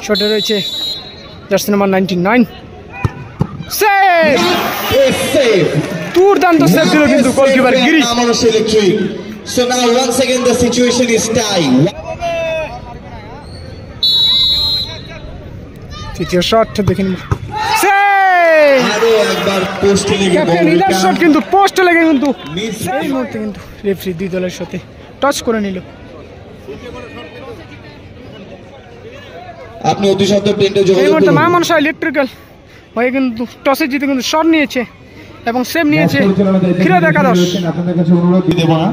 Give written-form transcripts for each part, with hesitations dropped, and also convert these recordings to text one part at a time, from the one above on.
শটে রয়েছে jersey number 99 save দুর্দান্ত সেভ দিল কিন্তু goalkeeper Giri Amanush Electric. So now once again the situation is tie. তৃতীয় শট দেখেন আরো একবার পোস্টে লেগে ক্যাপ্টেন ইলার শট কিন্তু পোস্টে লেগে কিন্তু এই মুহূর্তে কিন্তু রেফারি দুই দলের সাথে টাচ করে নিল। আপনি অতি সত্বর টেন্ডে যোগাযোগ এই মুহূর্তে করুন। মামনসা ইলেকট্রিক্যাল হয়ে কিন্তু টসে জিতে কিন্তু শট নিয়েছে এবং সেভ নিয়েছে ফিরোজ একাদশ। আপনাদের কাছে অনুরোধ দেব না।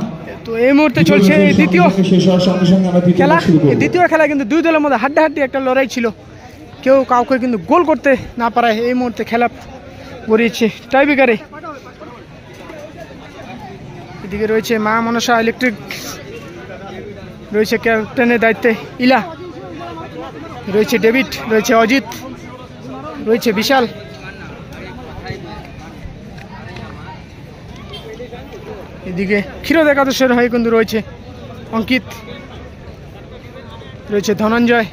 তো এই মুহূর্তে চলছে এই দ্বিতীয় শেষ হওয়ার সঙ্গে সঙ্গে আমরা খেলা। এই দ্বিতীয় খেলা কিন্তু দুই দলের মধ্যে হাড্ডাহাড্ডি একটা লড়াই ছিল, কেউ কাউকে কিন্তু গোল করতে না পারায় এই মুহূর্তে খেলা গড়িয়েছে টাইব্রেকারে। এদিকে রয়েছে মা মনসা ইলেকট্রিক, রয়েছে ক্যাপ্টেনের দায়িত্বে ইলা, রয়েছে ডেভিড, রয়েছে অজিত, রয়েছে বিশাল, এদিকে ক্ষীরোদ একাদশের হয়ে কিন্তু রয়েছে অঙ্কিত, রয়েছে ধনঞ্জয়,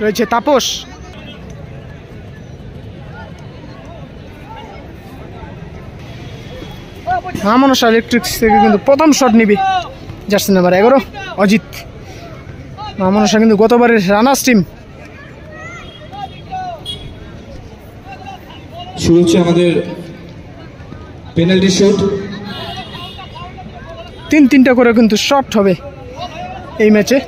রয়েছে তাপস। মামনসা ইলেকট্রিক্স থেকে কিন্তু প্রথম শট নিবে জার্সি নাম্বার 11 অজিত। মামনসা কিন্তু গতবারের রানার্স টিম। শুরু হচ্ছে আমাদের পেনাল্টি শুট। 3-3টা করে কিন্তু শট হবে এই ম্যাচে।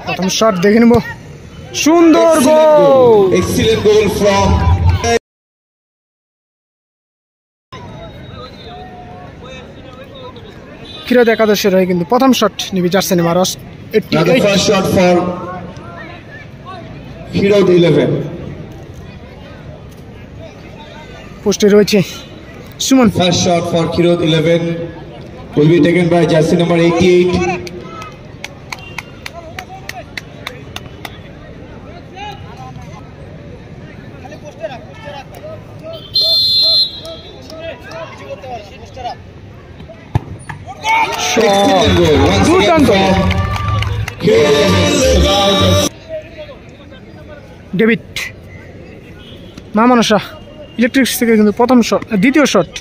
প্রথম শট দেখে নেব, সুন্দর গোল, এক্সিলেন্ট গোল ফ্রম ক্ষীরোদ একাদশের হয়ে কিন্তু প্রথম শট নিবি jersey number 88। First shot for Kshirod 11। পোস্টে রয়েছে Suman. First shot for Kirod 11 will be taken by jersey number 88. Excellent goal. Once again from Kirod 11. David মামনসা ইলেকট্রিক্স থেকে কিন্তু প্রথম শট, দ্বিতীয় শট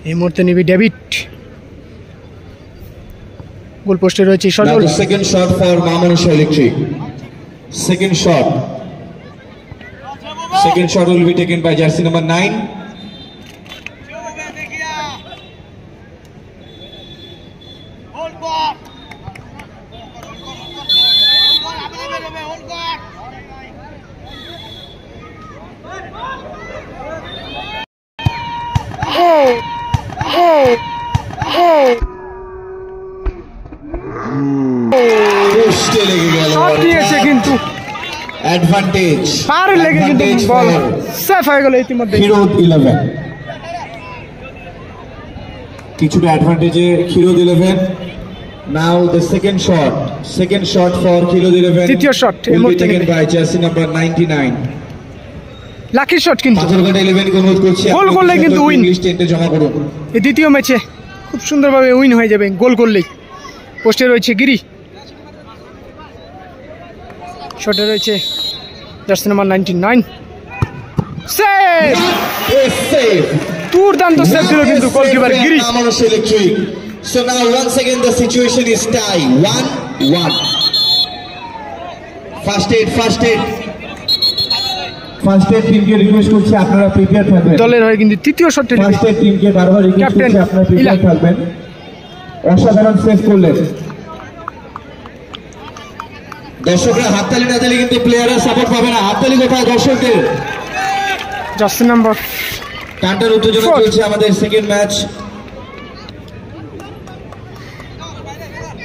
এই মুহূর্তে নিবি ডেভিড। গোল পোস্টে রয়েছে Now Sajal. the second shot for Mamanusha Electric. Second shot. Second shot will be taken by jersey number 9. পোস্টে লেগে গেল। শট নিয়েছে কিন্তু অ্যাডভান্টেজ পারে লেগে কিন্তু বল সেফ হয়ে গেল ইতিমধ্যে। ক্ষীরোদ 11 কিছুটা অ্যাডভান্টেজে Kshirod 11। Now the second shot for Kirod 11 তৃতীয় শট এই will be মুহূর্তে taken নিবে। by jersey number 99. Lucky shot কিন্তু পাথরঘাটা 11 কে অনুরোধ করছি গোল করলে কিন্তু win। ইংলিশ টেন্টে জমা করুন। এই দ্বিতীয় ম্যাচে খুব সুন্দরভাবে উইন হয়ে যাবে গোল করলেই। পোস্টে রয়েছে গিরি, শটে রয়েছে জার্সি নাম্বার 99 সেভ দুর্দান্ত সেভ দিল কিন্তু goalkeeper Giri. Amanush Electric. So now once again the situation is tie 1-1. First aid টিমকে রিকোয়েস্ট করছি আপনারা প্রিপেয়ার থাকবেন। দলের হয়ে কিন্তু তৃতীয় শটটি ফার্স্ট এড টিমকে বারবার রিকোয়েস্ট ক্যাপ্টেন করছি আপনারা প্রিপেয়ার ইলা। থাকবেন। অসাধারণ সেভ করলেন। দর্শকরা হাততালি না দিলে কিন্তু প্লেয়াররা সাপোর্ট পাবে না। হাততালি কোথায় দর্শকদের? জার্সি নাম্বার টানটার উত্তেজনা চলছে আমাদের সেকেন্ড ম্যাচ।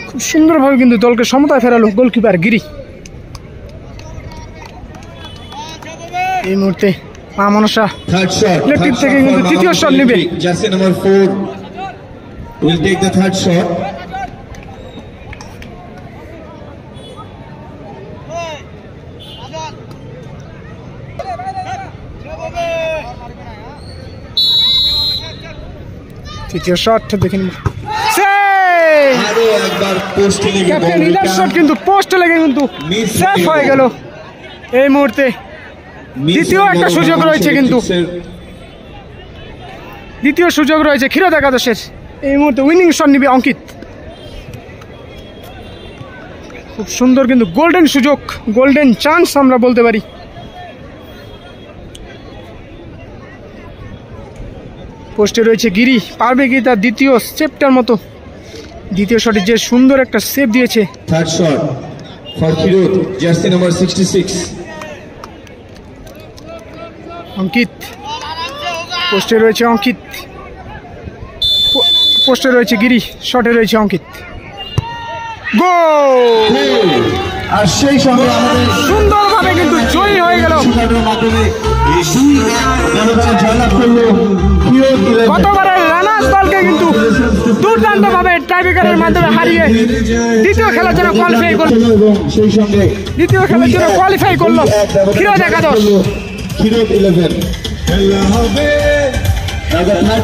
খুব সুন্দরভাবে কিন্তু দলকে সমতায় ফেরালো গোলকিপার গিরি। এই মুহূর্তে মামনসা থার্ড শট ইলেকট্রিক থেকে কিন্তু তৃতীয় শট নেবে। Jersey number 4 will take the third shot. তৃতীয় শট দেখে নিব। আরো একবার পোস্টে লেগে ক্যাপ্টেন ইলার শট কিন্তু পোস্টে লেগে কিন্তু সেফ হয়ে গেল এই মুহূর্তে। দ্বিতীয় একটা সুযোগ রয়েছে কিন্তু, দ্বিতীয় সুযোগ রয়েছে ক্ষীরোদ একাদশের। এই মুহূর্তে উইনিং শট নিবে অঙ্কিত। খুব সুন্দর কিন্তু গোল্ডেন সুযোগ, গোল্ডেন চান্স আমরা বলতে পারি। পোস্টে রয়েছে গিরি, পারবে কি তার দ্বিতীয় স্টেপটার মতো? দ্বিতীয় শটে যে সুন্দর একটা সেভ দিয়েছে। Third shot for Kshirod, jersey number 66। অঙ্কিত, পোস্টে রয়েছে অঙ্কিত, পোস্টে রয়েছে গিরি, শটে রয়েছে অঙ্কিত। গোল! আর সেই সঙ্গে আমাদের সুন্দরভাবে কিন্তু জয়ী হয়ে গেল। গতবারের রানার্স দলকে কিন্তু দুর্দান্ত ভাবে টাইব্রেকারের মাধ্যমে হারিয়ে দ্বিতীয় খেলার জন্য কোয়ালিফাই করল। সেই সঙ্গে দ্বিতীয় খেলার জন্য কোয়ালিফাই করলো ক্ষীরোদ একাদশ। ক্ষীরোদ 11।